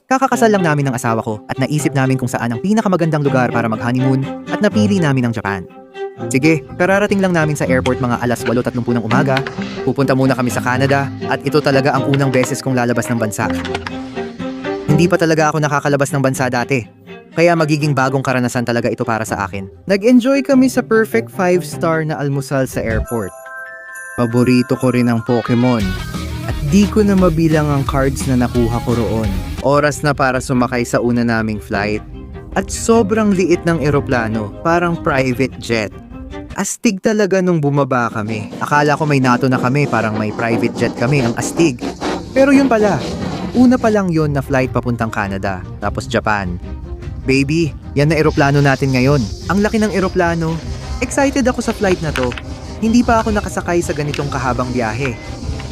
Kakakasal lang namin ng asawa ko at naisip namin kung saan ang pinakamagandang lugar para mag-honeymoon at napili namin ang Japan. Sige, kararating lang namin sa airport mga alas 8:30 ng umaga. Pupunta muna kami sa Canada at ito talaga ang unang beses kong lalabas ng bansa. Hindi pa talaga ako nakakalabas ng bansa dati. Kaya magiging bagong karanasan talaga ito para sa akin. Nag-enjoy kami sa perfect 5-star na almusal sa airport. Paborito ko rin ang Pokemon. At di ko na mabilang ang cards na nakuha ko roon. Oras na para sumakay sa una naming flight. At sobrang liit ng eroplano, parang private jet. Astig talaga nung bumaba kami. Akala ko may NATO na kami, parang may private jet kami, ang astig. Pero yun pala, una pa lang yun na flight papuntang Canada, tapos Japan. Baby, yan na eroplano natin ngayon. Ang laki ng eroplano. Excited ako sa flight na to. Hindi pa ako nakasakay sa ganitong kahabang biyahe.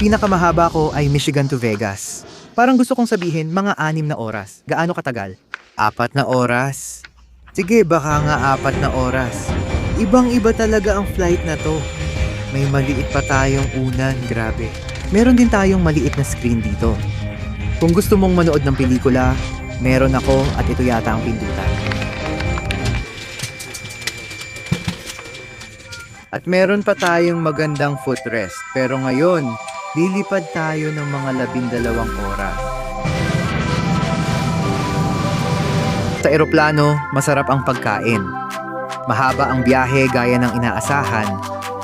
Pinakamahaba ko ay Michigan to Vegas. Parang gusto kong sabihin mga 6 na oras. Gaano katagal? 4 na oras? Sige, baka nga 4 na oras. Ibang-iba talaga ang flight na to. May maliit pa tayong unan, grabe. Meron din tayong maliit na screen dito. Kung gusto mong manood ng pelikula, meron ako at ito yata ang pindutan. At meron pa tayong magandang footrest. Pero ngayon, lilipad tayo ng mga 12 oras. Sa eroplano, masarap ang pagkain. Mahaba ang biyahe gaya ng inaasahan,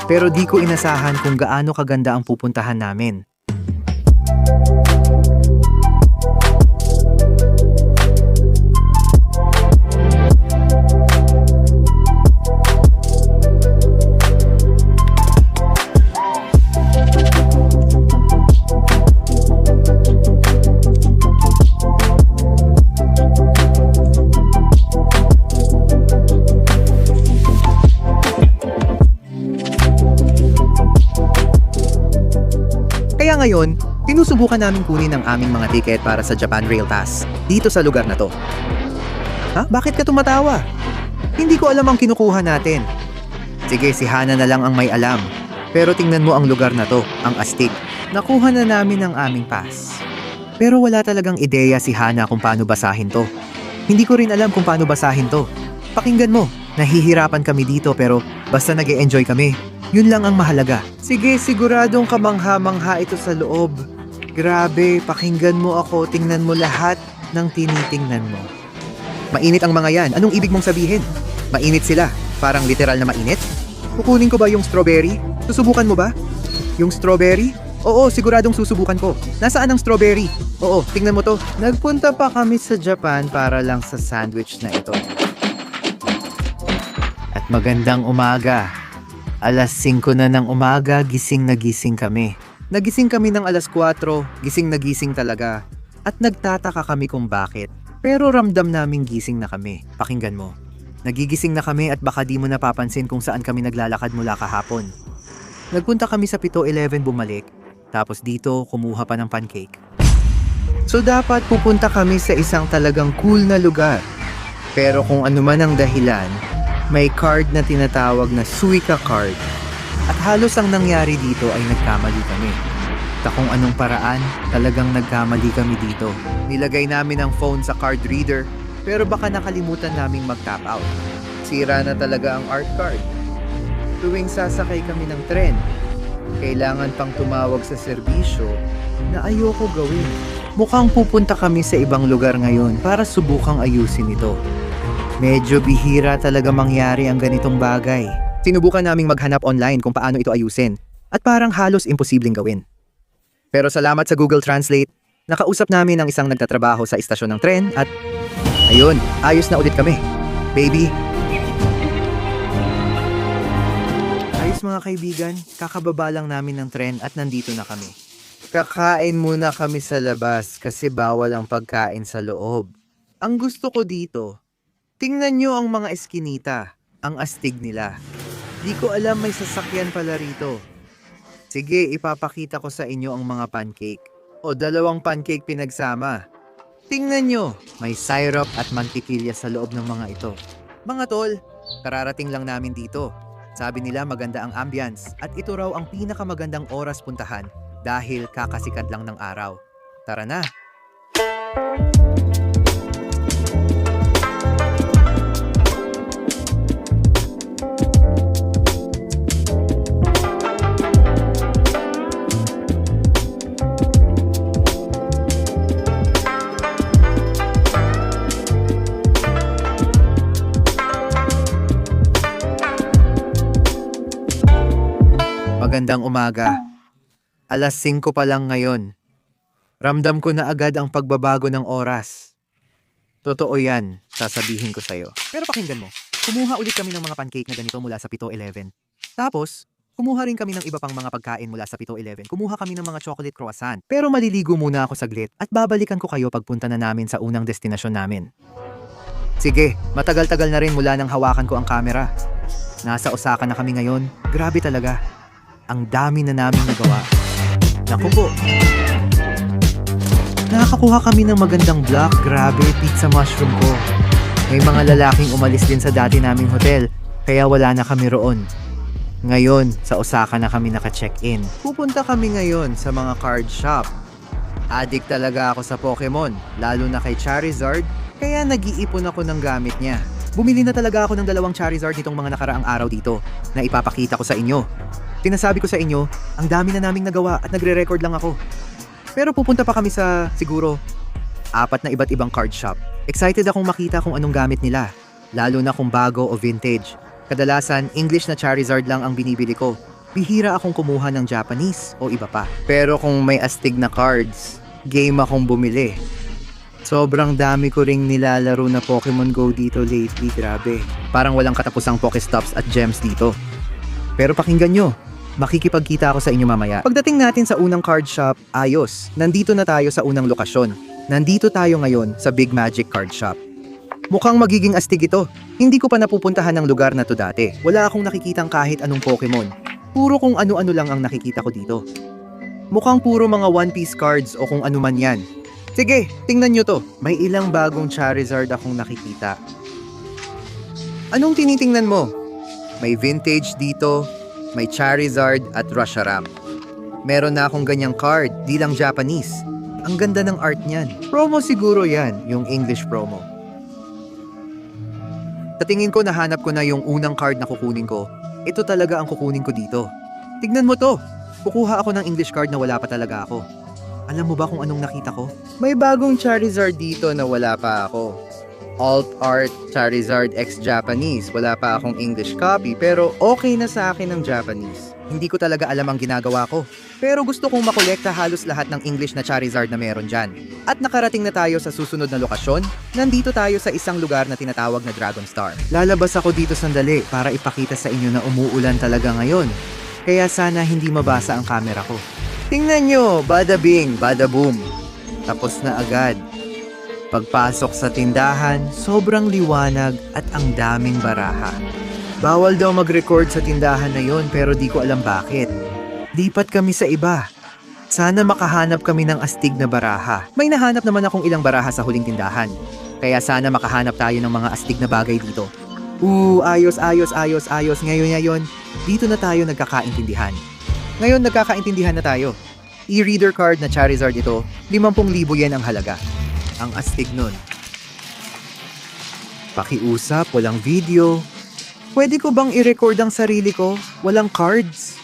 pero di ko inasahan kung gaano kaganda ang pupuntahan namin. Kaya ngayon, sinusubukan namin kunin ang aming mga tiket para sa Japan Rail Pass dito sa lugar na to. Ha? Bakit ka tumatawa? Hindi ko alam ang kinukuha natin. Sige, si Hana na lang ang may alam. Pero tingnan mo ang lugar na to, ang astig. Nakuha na namin ang aming pass. Pero wala talagang ideya si Hana kung paano basahin to. Hindi ko rin alam kung paano basahin to. Pakinggan mo, nahihirapan kami dito pero basta nag-e-enjoy kami. Yun lang ang mahalaga. Sige, siguradong kamangha-mangha ito sa loob. Grabe, pakinggan mo ako, tingnan mo lahat ng tinitingnan mo. Mainit ang mga yan. Anong ibig mong sabihin? Mainit sila. Parang literal na mainit? Kukunin ko ba yung strawberry? Susubukan mo ba? Yung strawberry? Oo, siguradong susubukan ko. Nasaan ang strawberry? Oo, tingnan mo to. Nagpunta pa kami sa Japan para lang sa sandwich na ito. At magandang umaga. Alas 5 na ng umaga, gising na gising kami. Nagising kami ng alas 4, gising na gising talaga. At nagtataka kami kung bakit. Pero ramdam naming gising na kami. Pakinggan mo. Nagigising na kami at baka di mo napapansin kung saan kami naglalakad mula kahapon. Nagpunta kami sa 7-Eleven bumalik, tapos dito kumuha pa ng pancake. So dapat pupunta kami sa isang talagang cool na lugar. Pero kung ano man ang dahilan, may card na tinatawag na Suica card. At halos ang nangyari dito ay nagkamali kami. Sa kung anong paraan, talagang nagkamali kami dito. Nilagay namin ang phone sa card reader, pero baka nakalimutan naming mag-tap out. Sira na talaga ang art card. Tuwing sasakay kami ng tren, kailangan pang tumawag sa serbisyo na ayoko gawin. Mukhang pupunta kami sa ibang lugar ngayon para subukang ayusin ito. Medyo bihira talaga mangyari ang ganitong bagay. Sinubukan naming maghanap online kung paano ito ayusin at parang halos imposibleng gawin. Pero salamat sa Google Translate, nakausap namin ang isang nagtatrabaho sa istasyon ng tren at ayun, ayos na ulit kami. Baby. Ayos mga kaibigan, kakababa lang namin ng tren at nandito na kami. Kakain muna kami sa labas kasi bawal ang pagkain sa loob. Ang gusto ko dito, tingnan nyo ang mga eskinita, ang astig nila. Di ko alam may sasakyan pala rito. Sige, ipapakita ko sa inyo ang mga pancake. O 2 pancake pinagsama. Tingnan nyo, may syrup at mantikilya sa loob ng mga ito. Mga tol, kararating lang namin dito. Sabi nila maganda ang ambience at ito raw ang pinakamagandang oras puntahan dahil kakasikat lang ng araw. Tara na! Magandang umaga. Alas 5 pa lang ngayon. Ramdam ko na agad ang pagbabago ng oras. Totoo yan, sasabihin ko sa'yo. Pero pakinggan mo, kumuha ulit kami ng mga pancake na ganito mula sa 7-Eleven. Tapos, kumuha rin kami ng iba pang mga pagkain mula sa 7-Eleven. Kumuha kami ng mga chocolate croissant. Pero maliligo muna ako saglit at babalikan ko kayo pagpunta na namin sa unang destinasyon namin. Sige, matagal-tagal na rin mula nang hawakan ko ang kamera. Nasa Osaka na kami ngayon. Grabe talaga. Ang dami na naming nagawa. Naku po. Nakakakuha kami ng magandang block. Grabe, pizza mushroom ko. May mga lalaking umalis din sa dati naming hotel, kaya wala na kami roon. Ngayon, sa Osaka na kami naka-check-in. Pupunta kami ngayon sa mga card shop. Addict talaga ako sa Pokemon, lalo na kay Charizard, kaya nag-iipon ako ng gamit niya. Bumili na talaga ako ng 2 Charizard nitong mga nakaraang araw dito, na ipapakita ko sa inyo. Tinasabi ko sa inyo, ang dami na naming nagawa at nagre-record lang ako. Pero pupunta pa kami sa, siguro, 4 na iba't ibang card shop. Excited akong makita kung anong gamit nila, lalo na kung bago o vintage. Kadalasan, English na Charizard lang ang binibili ko. Bihira akong kumuha ng Japanese o iba pa. Pero kung may astig na cards, game akong bumili. Sobrang dami ko ring nilalaro na Pokemon Go dito lately, grabe. Parang walang katapusang Pokestops at gems dito. Pero pakinggan nyo, makikipagkita ako sa inyo mamaya. Pagdating natin sa unang card shop, ayos. Nandito na tayo sa unang lokasyon. Nandito tayo ngayon sa Big Magic Card Shop. Mukhang magiging astig ito. Hindi ko pa napupuntahan ng lugar na to dati. Wala akong nakikitang kahit anong Pokemon. Puro kung ano-ano lang ang nakikita ko dito. Mukhang puro mga One Piece cards o kung ano man yan. Sige, tingnan nyo to. May ilang bagong Charizard akong nakikita. Anong tinitingnan mo? May vintage dito, may Charizard at Reshiram. Meron na akong ganyang card, di lang Japanese. Ang ganda ng art niyan. Promo siguro yan, yung English promo. Sa tingin ko nahanap ko na yung unang card na kukunin ko. Ito talaga ang kukunin ko dito. Tignan mo to. Kukuha ako ng English card na wala pa talaga ako. Alam mo ba kung anong nakita ko? May bagong Charizard dito na wala pa ako. Alt Art Charizard X Japanese. Wala pa akong English copy pero okay na sa akin ang Japanese. Hindi ko talaga alam ang ginagawa ko. Pero gusto kong makolekta halos lahat ng English na Charizard na meron dyan. At nakarating na tayo sa susunod na lokasyon. Nandito tayo sa isang lugar na tinatawag na Dragon Star. Lalabas ako dito sandali para ipakita sa inyo na umuulan talaga ngayon. Kaya sana hindi mabasa ang camera ko. Tingnan nyo, bada bing, bada boom. Tapos na agad. Pagpasok sa tindahan, sobrang liwanag at ang daming baraha. Bawal daw mag-record sa tindahan na yon pero di ko alam bakit. Lipat kami sa iba. Sana makahanap kami ng astig na baraha. May nahanap naman akong ilang baraha sa huling tindahan. Kaya sana makahanap tayo ng mga astig na bagay dito. Ayos. Ngayon, dito na tayo nagkakaintindihan. Ngayon nagkakaintindihan na tayo. E-reader card na Charizard ito, 50,000 yen ang halaga. Ang astig nun. Pakiusap, walang video. Pwede ko bang i-record ang sarili ko? Walang cards.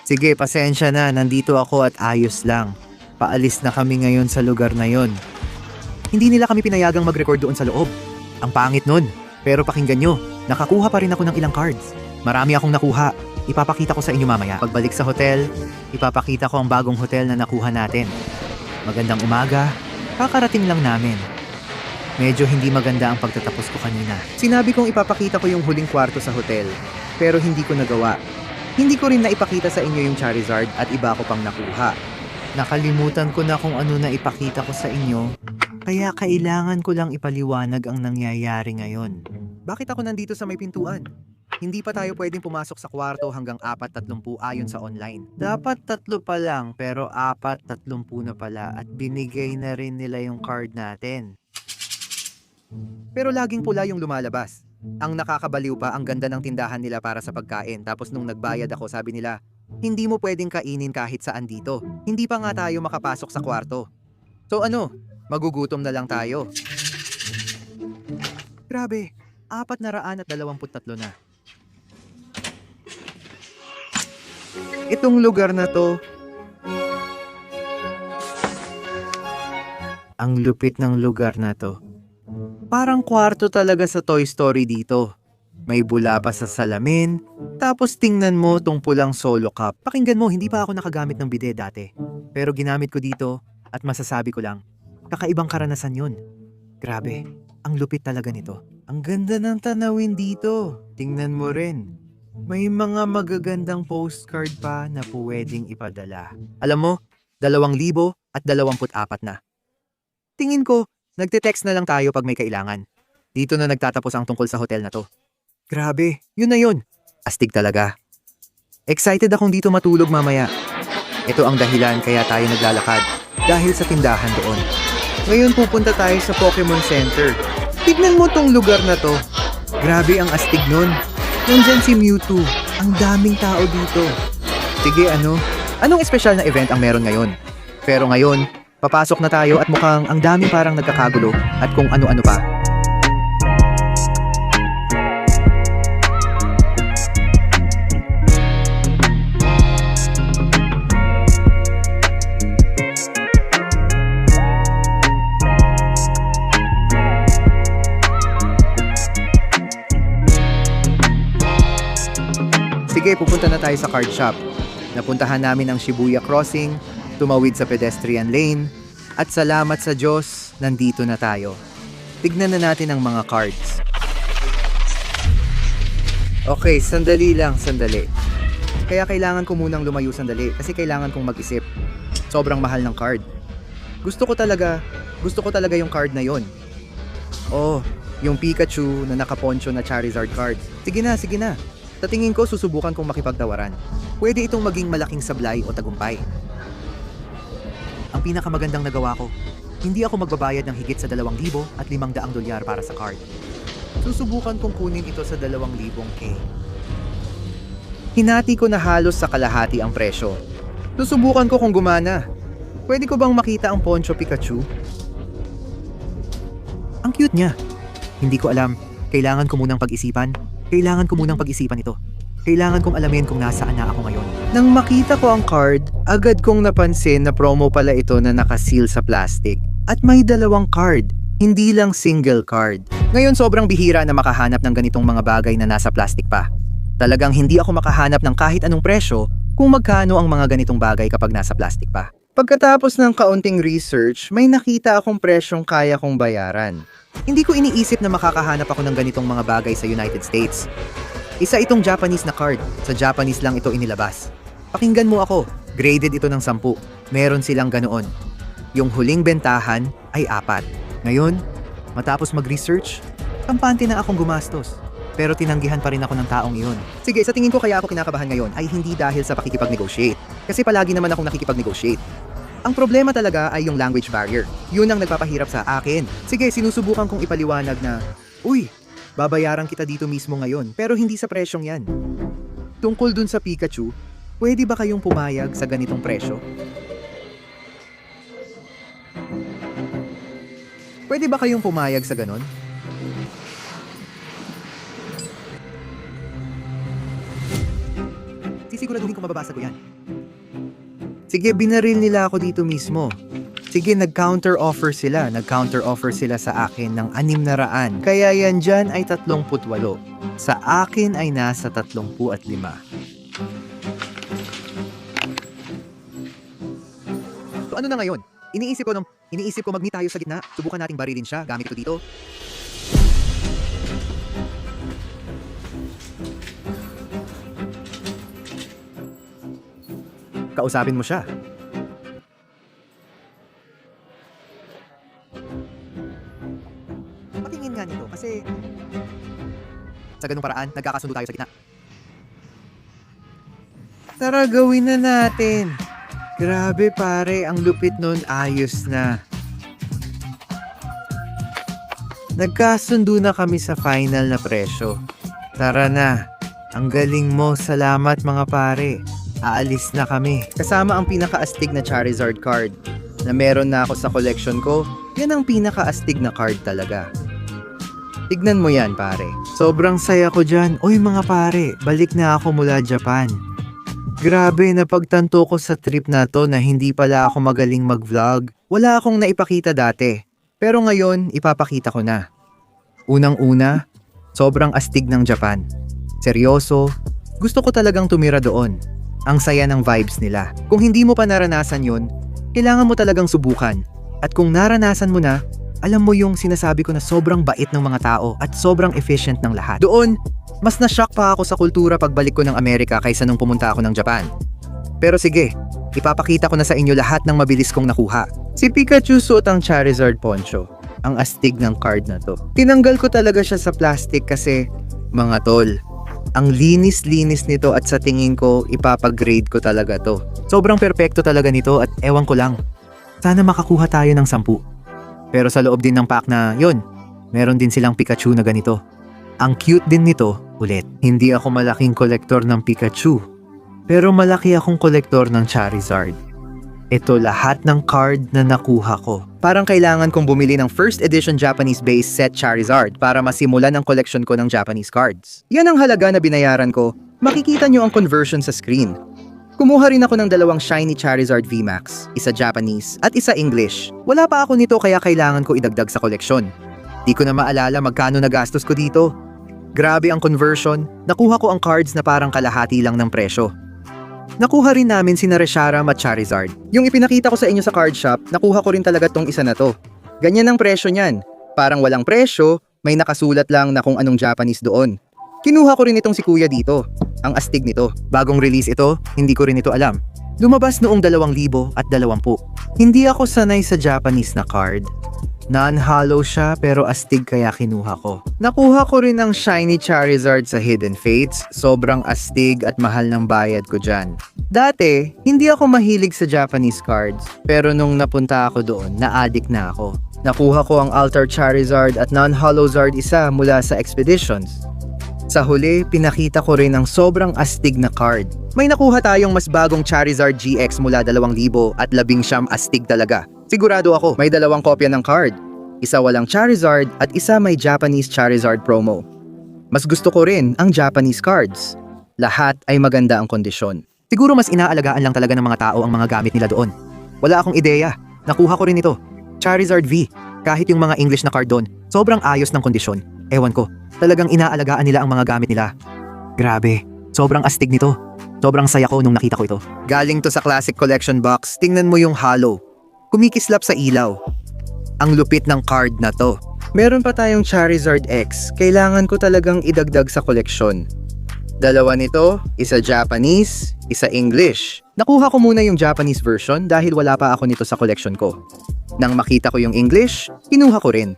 Sige, pasensya na. Nandito ako at ayos lang. Paalis na kami ngayon sa lugar na yon. Hindi nila kami pinayagang mag-record doon sa loob. Ang pangit nun. Pero pakinggan nyo, nakakuha pa rin ako ng ilang cards. Marami akong nakuha. Ipapakita ko sa inyo mamaya. Pagbalik sa hotel, ipapakita ko ang bagong hotel na nakuha natin. Magandang umaga. Kakarating lang namin. Medyo hindi maganda ang pagtatapos ko kanina. Sinabi kong ipapakita ko yung huling kwarto sa hotel, pero hindi ko nagawa. Hindi ko rin naipakita sa inyo yung Charizard at iba ko pang nakuha. Nakalimutan ko na kung ano na ipakita ko sa inyo, kaya kailangan ko lang ipaliwanag ang nangyayari ngayon. Bakit ako nandito sa may pintuan? Hindi pa tayo pwedeng pumasok sa kwarto hanggang 4:30 ayon sa online. Dapat 3 pa lang pero 4:30 na pala at binigay na rin nila yung card natin. Pero laging pula yung lumalabas. Ang nakakabaliw pa, ang ganda ng tindahan nila para sa pagkain. Tapos nung nagbayad ako, sabi nila, hindi mo pwedeng kainin kahit saan dito. Hindi pa nga tayo makapasok sa kwarto. So ano, magugutom na lang tayo. Grabe, 423 na. Itong lugar na to, ang lupit ng lugar na to. Parang kwarto talaga sa Toy Story dito. May bula pa sa salamin. Tapos tingnan mo tong pulang solo cup. Pakinggan mo, hindi pa ako nakagamit ng bidet dati. Pero ginamit ko dito at masasabi ko lang, kakaibang karanasan yun. Grabe, ang lupit talaga nito. Ang ganda ng tanawin dito. Tingnan mo rin. May mga magagandang postcard pa na pwedeng ipadala. Alam mo, 2,024 na. Tingin ko, nagte-text na lang tayo pag may kailangan. Dito na nagtatapos ang tungkol sa hotel na to. Grabe, yun na yun. Astig talaga. Excited akong dito matulog mamaya. Ito ang dahilan kaya tayo naglalakad. Dahil sa tindahan doon. Ngayon pupunta tayo sa Pokemon Center. Tignan mo tong lugar na to. Grabe ang astig nun. Nandyan si Mewtwo. Ang daming tao dito. Sige, anong espesyal na event ang meron ngayon? Pero ngayon, papasok na tayo at mukhang ang daming parang nagkakagulo at kung ano-ano pa. Sige, pupunta na tayo sa card shop. Napuntahan namin ang Shibuya Crossing, tumawid sa pedestrian lane, at salamat sa Diyos, nandito na tayo. Tignan na natin ang mga cards. Okay, sandali. Kaya kailangan ko munang lumayo sandali kasi kailangan kong mag-isip. Sobrang mahal ng card. Gusto ko talaga yung card na yon. Oh, yung Pikachu na nakaponcho na Charizard card. Sige na. Sa tingin ko, susubukan kong makipagtawaran. Pwede itong maging malaking sablay o tagumpay. Ang pinakamagandang nagawa ko, hindi ako magbabayad ng higit sa 2,500 dolyar para sa card. Susubukan kong kunin ito sa 2,000K. Hinati ko na halos sa kalahati ang presyo. Susubukan ko kung gumana. Pwede ko bang makita ang Poncho Pikachu? Ang cute niya. Hindi ko alam. Kailangan ko munang pag-isipan ito. Kailangan kong alamin kung nasaan na ako ngayon. Nang makita ko ang card, agad kong napansin na promo pala ito na nakaseal sa plastic. At may 2 card, hindi lang single card. Ngayon sobrang bihira na makahanap ng ganitong mga bagay na nasa plastic pa. Talagang hindi ako makahanap ng kahit anong presyo kung magkano ang mga ganitong bagay kapag nasa plastic pa. Pagkatapos ng kaunting research, may nakita akong presyong kaya kong bayaran. Hindi ko iniisip na makakahanap ako ng ganitong mga bagay sa United States. Isa itong Japanese na card. Sa Japanese lang ito inilabas. Pakinggan mo ako. Graded ito ng 10. Meron silang ganoon. Yung huling bentahan ay 4. Ngayon, matapos mag-research, kampante na akong gumastos. Pero tinanggihan pa rin ako ng taong iyon. Sige, sa tingin ko kaya ako kinakabahan ngayon ay hindi dahil sa pakikipag-negotiate. Kasi palagi naman akong nakikipag-negotiate. Ang problema talaga ay yung language barrier. Yun ang nagpapahirap sa akin. Sige, sinusubukan kong ipaliwanag na, uy, babayaran kita dito mismo ngayon, pero hindi sa presyong yan. Tungkol dun sa Pikachu, pwede ba kayong pumayag sa ganitong presyo? Pwede ba kayong pumayag sa ganon? Sisiguraduhin kong mababasa ko yan. Sige, binaril nila ako dito mismo. Sige, nag-counter offer sila. Nag-counter offer sila sa akin ng 600. Kaya yan dyan ay 38. Sa akin ay nasa 35. So ano na ngayon? Iniisip ko mag-meet tayo sa gitna. Subukan nating barilin siya gamit ito dito. Kausapin mo siya. Patingin nga nito kasi sa ganung paraan, nagkakasundo tayo sa gitna. Tara, gawin na natin. Grabe pare, ang lupit nun, ayos na. Nagkasundo na kami sa final na presyo. Tara na. Ang galing mo, salamat mga pare. Aalis na kami. Kasama ang pinakaastig na Charizard card na meron na ako sa collection ko. Yan ang pinakaastig na card talaga. Tignan mo yan pare. Sobrang saya ko dyan. Uy mga pare, balik na ako mula Japan. Grabe, napagtanto ko sa trip na to na hindi pala ako magaling mag-vlog. Wala akong naipakita dati. Pero ngayon, ipapakita ko na. Unang-una, Sobrang astig ng Japan. Seryoso, gusto ko talagang tumira doon. Ang saya ng vibes nila. Kung hindi mo pa naranasan yun, kailangan mo talagang subukan. At kung naranasan mo na, alam mo yung sinasabi ko na sobrang bait ng mga tao at sobrang efficient ng lahat. Doon, mas na-shock pa ako sa kultura pagbalik ko ng Amerika kaysa nung pumunta ako ng Japan. Pero sige, ipapakita ko na sa inyo lahat ng mabilis kong nakuha. Si Pikachu suot ang Charizard poncho. Ang astig ng card na to. Tinanggal ko talaga siya sa plastic kasi, mga tol, ang linis-linis nito at sa tingin ko, ipapag-grade ko talaga to. Sobrang perpekto talaga nito at ewan ko lang. Sana makakuha tayo ng 10. Pero sa loob din ng pack na yun, meron din silang Pikachu na ganito. Ang cute din nito, ulit. Hindi ako malaking kolektor ng Pikachu, pero malaki akong kolektor ng Charizard. Ito lahat ng card na nakuha ko. Parang kailangan kong bumili ng first edition Japanese base set Charizard para masimulan ang collection ko ng Japanese cards. Yan ang halaga na binayaran ko. Makikita nyo ang conversion sa screen. Kumuha rin ako ng 2 shiny Charizard VMAX, isa Japanese at isa English. Wala pa ako nito kaya kailangan ko idagdag sa koleksyon. Di ko na maalala magkano nagastos ko dito. Grabe ang conversion, nakuha ko ang cards na parang kalahati lang ng presyo. Nakuha rin namin sina Reshiram at Charizard. Yung ipinakita ko sa inyo sa card shop, nakuha ko rin talaga tong isa na to. Ganyan ang presyo niyan. Parang walang presyo, may nakasulat lang na kung anong Japanese doon. Kinuha ko rin itong si Kuya dito. Ang astig nito. Bagong release ito, hindi ko rin ito alam. Lumabas noong 2020. Hindi ako sanay sa Japanese na card. Non-hollow siya pero astig kaya kinuha ko. Nakuha ko rin ang shiny Charizard sa Hidden Fates. Sobrang astig at mahal ng bayad ko dyan. Dati, hindi ako mahilig sa Japanese cards. Pero nung napunta ako doon, na-addict na ako. Nakuha ko ang Altar Charizard at non-hollow Zard isa mula sa Expeditions. Sa huli, pinakita ko rin ang sobrang astig na card. May nakuha tayong mas bagong Charizard GX mula 2,000 at 19 astig talaga. Sigurado ako, may 2 kopya ng card. Isa walang Charizard at isa may Japanese Charizard promo. Mas gusto ko rin ang Japanese cards. Lahat ay maganda ang kondisyon. Siguro mas inaalagaan lang talaga ng mga tao ang mga gamit nila doon. Wala akong ideya. Nakuha ko rin ito. Charizard V. Kahit yung mga English na card doon, sobrang ayos ng kondisyon. Ewan ko, talagang inaalagaan nila ang mga gamit nila. Grabe, sobrang astig nito. Sobrang saya ko nung nakita ko ito. Galing to sa classic collection box, tingnan mo yung halo. Kumikislap sa ilaw. Ang lupit ng card na to. Meron pa tayong Charizard X, kailangan ko talagang idagdag sa koleksyon. 2 nito, isa Japanese, isa English. Nakuha ko muna yung Japanese version dahil wala pa ako nito sa koleksyon ko. Nang makita ko yung English, kinuha ko rin.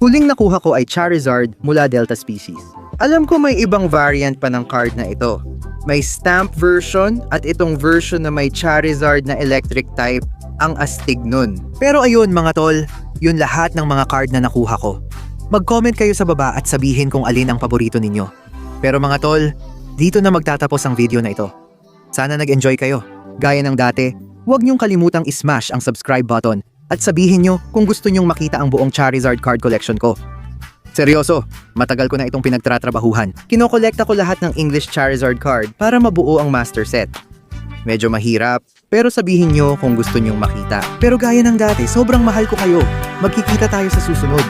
Huling nakuha ko ay Charizard mula Delta Species. Alam ko may ibang variant pa ng card na ito. May stamp version at itong version na may Charizard na electric type, ang astig nun. Pero ayun mga tol, yun lahat ng mga card na nakuha ko. Mag-comment kayo sa baba at sabihin kung alin ang paborito ninyo. Pero mga tol, dito na magtatapos ang video na ito. Sana nag-enjoy kayo. Gaya ng dati, huwag niyong kalimutang i-smash ang subscribe button at sabihin nyo kung gusto nyong makita ang buong Charizard card collection ko. Seryoso, matagal ko na itong pinagtratrabahuhan. Kinokolekta ko lahat ng English Charizard card para mabuo ang master set. Medyo mahirap, pero sabihin nyo kung gusto nyong makita. Pero gaya ng dati, sobrang mahal ko kayo. Magkikita tayo sa susunod.